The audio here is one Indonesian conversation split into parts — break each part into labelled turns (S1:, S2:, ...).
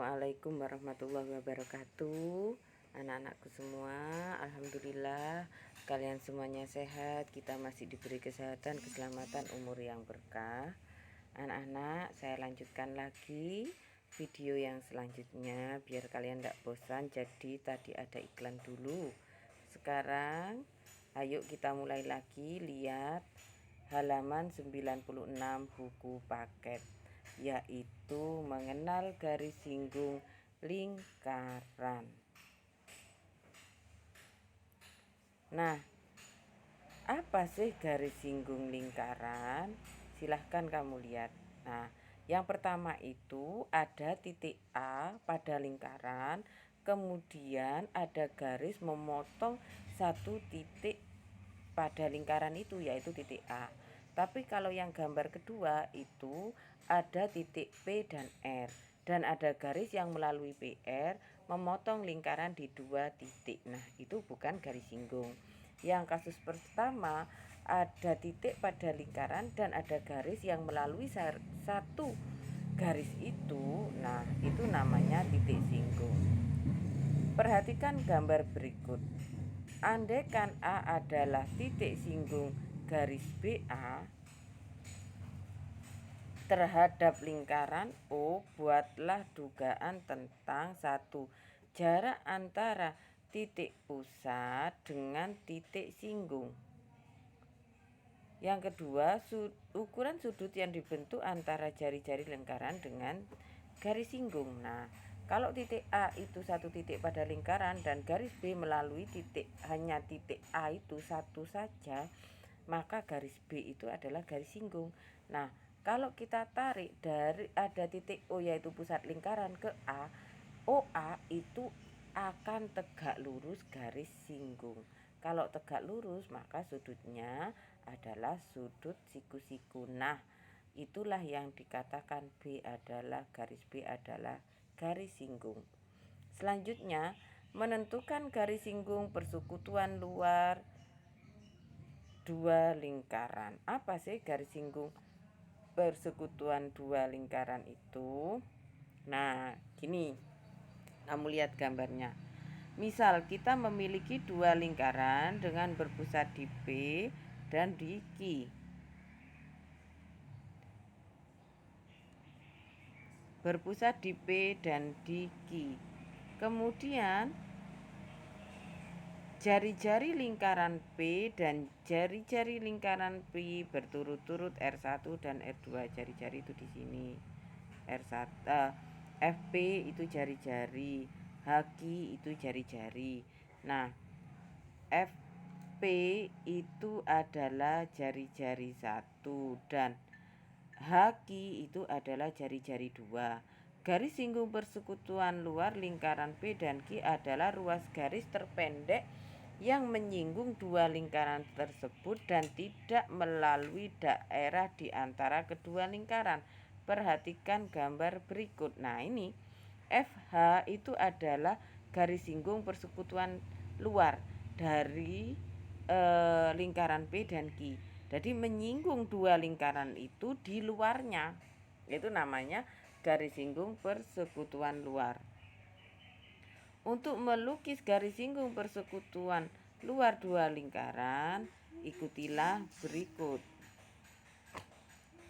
S1: Assalamualaikum warahmatullahi wabarakatuh. Anak-anakku semua, alhamdulillah kalian semuanya sehat. Kita masih diberi kesehatan, keselamatan, umur yang berkah. Anak-anak, saya lanjutkan lagi video yang selanjutnya biar kalian tidak bosan. Jadi tadi ada iklan dulu. Sekarang ayo kita mulai lagi. Lihat halaman 96 buku paket, yaitu mengenal garis singgung lingkaran. Nah, apa sih garis singgung lingkaran? Silahkan kamu lihat. Nah, yang pertama itu ada titik A pada lingkaran, kemudian ada garis memotong satu titik pada lingkaran itu, yaitu titik A. Tapi kalau yang gambar kedua itu ada titik P dan R, dan ada garis yang melalui PR memotong lingkaran di dua titik. Nah, itu bukan garis singgung. Yang kasus pertama ada titik pada lingkaran dan ada garis yang melalui satu garis itu. Nah, itu namanya titik singgung. Perhatikan gambar berikut. Andaikan A adalah titik singgung garis BA terhadap lingkaran O, buatlah dugaan tentang satu, jarak antara titik pusat dengan titik singgung. Yang kedua, ukuran sudut yang dibentuk antara jari-jari lingkaran dengan garis singgung. Nah, kalau titik A itu satu titik pada lingkaran dan garis B melalui hanya titik A itu satu saja, maka garis B itu adalah garis singgung. Nah, kalau kita tarik dari ada titik O yaitu pusat lingkaran ke A, OA itu akan tegak lurus garis singgung. Kalau tegak lurus maka sudutnya adalah sudut siku-siku. Nah, itulah yang dikatakan B adalah garis singgung. Selanjutnya, menentukan garis singgung persekutuan luar dua lingkaran. Apa sih garis singgung persekutuan dua lingkaran itu? Nah, gini, kamu lihat gambarnya. Misal kita memiliki dua lingkaran dengan berpusat di P dan di Q. Berpusat di P dan di Q. Kemudian jari-jari lingkaran P dan jari-jari lingkaran P berturut-turut R1 dan R2. Jari-jari itu di sini. FP itu jari-jari, HQ itu jari-jari. Nah, FP itu adalah jari-jari 1 dan HQ itu adalah jari-jari 2. Garis singgung persekutuan luar lingkaran P dan Q adalah ruas garis terpendek yang menyinggung dua lingkaran tersebut dan tidak melalui daerah di antara kedua lingkaran. Perhatikan gambar berikut. Nah, ini FH itu adalah garis singgung persekutuan luar dari lingkaran P dan Q. Jadi menyinggung dua lingkaran itu di luarnya. Itu namanya garis singgung persekutuan luar. Untuk melukis garis singgung persekutuan luar dua lingkaran, ikutilah berikut.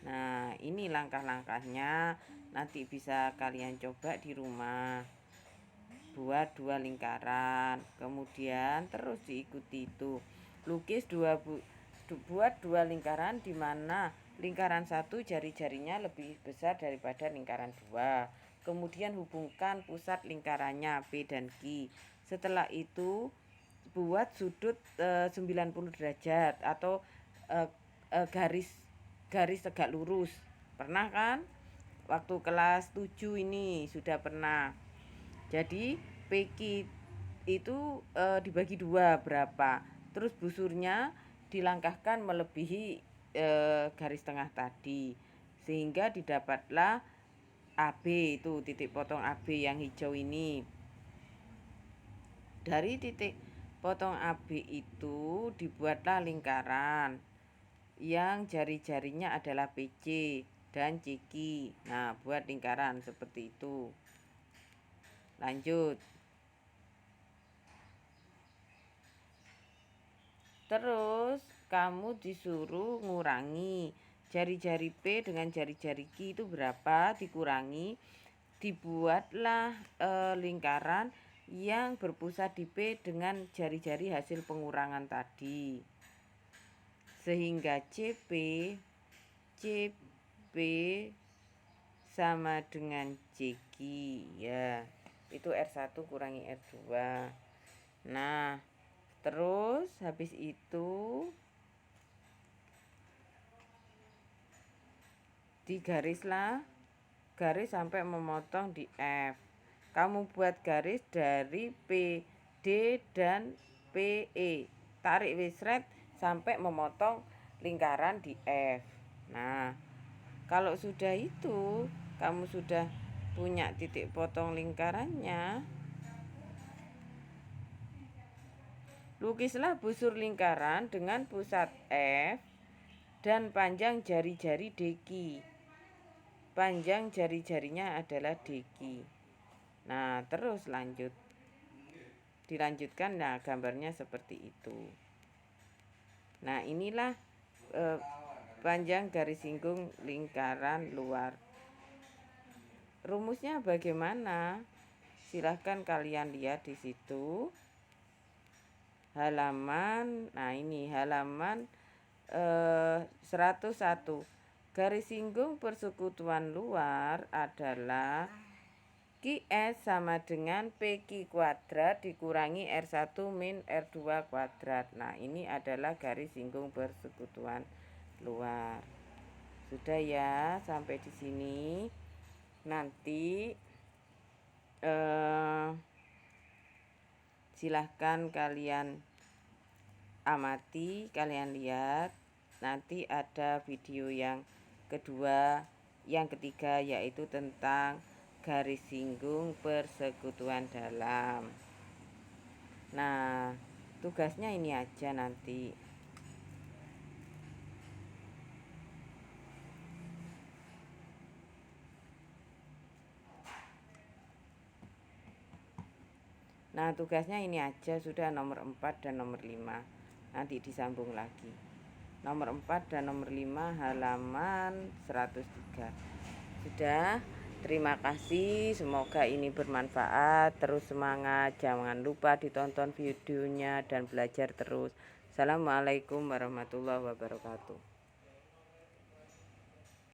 S1: Nah, ini langkah-langkahnya. Nanti bisa kalian coba di rumah. Buat dua lingkaran, kemudian terus diikuti itu. Buat dua lingkaran di mana lingkaran satu jari-jarinya lebih besar daripada lingkaran dua. Kemudian hubungkan pusat lingkarannya P dan Q. Setelah itu buat sudut 90 derajat atau garis tegak lurus. Pernah kan? Waktu kelas 7 ini sudah pernah. Jadi PQ itu dibagi dua berapa. Terus busurnya dilangkahkan melebihi garis tengah tadi, sehingga didapatlah AB, itu titik potong AB yang hijau ini. Dari titik potong AB itu dibuatlah lingkaran yang jari-jarinya adalah PC dan CQ. Nah, buat lingkaran seperti itu. Lanjut. Terus kamu disuruh ngurangi jari-jari P dengan jari-jari Q itu berapa, dikurangi. Dibuatlah lingkaran yang berpusat di P dengan jari-jari hasil pengurangan tadi. Sehingga CP sama dengan CQ ya. Itu R1 kurangi R2. Nah, terus habis itu digarislah garis sampai memotong di F. Kamu buat garis dari PD dan PE. Tarik wisret sampai memotong lingkaran di F. Nah, kalau sudah itu, kamu sudah punya titik potong lingkarannya. Lukislah busur lingkaran dengan pusat F dan panjang jari-jari DQ. Panjang jari-jarinya adalah DQ. Nah, terus lanjut. Dilanjutkan, nah gambarnya seperti itu. Nah, inilah panjang garis singgung lingkaran luar. Rumusnya bagaimana? Silahkan kalian lihat di situ. Halaman, nah ini halaman 101. Garis singgung persekutuan luar adalah QS sama dengan PQ kuadrat dikurangi R1 min R2 kuadrat. Nah, ini adalah garis singgung persekutuan luar. Sudah ya, sampai di sini. Nanti silahkan kalian amati, kalian lihat. Nanti ada video yang kedua, yang ketiga, yaitu tentang garis singgung persekutuan dalam. Nah, tugasnya ini aja nanti. Nah, tugasnya ini aja, sudah nomor 4 dan nomor 5. Nanti disambung lagi. Nomor 4 dan nomor 5 halaman 103. Sudah, terima kasih. Semoga ini bermanfaat. Terus semangat. Jangan lupa ditonton videonya dan belajar terus. Assalamualaikum warahmatullahi wabarakatuh.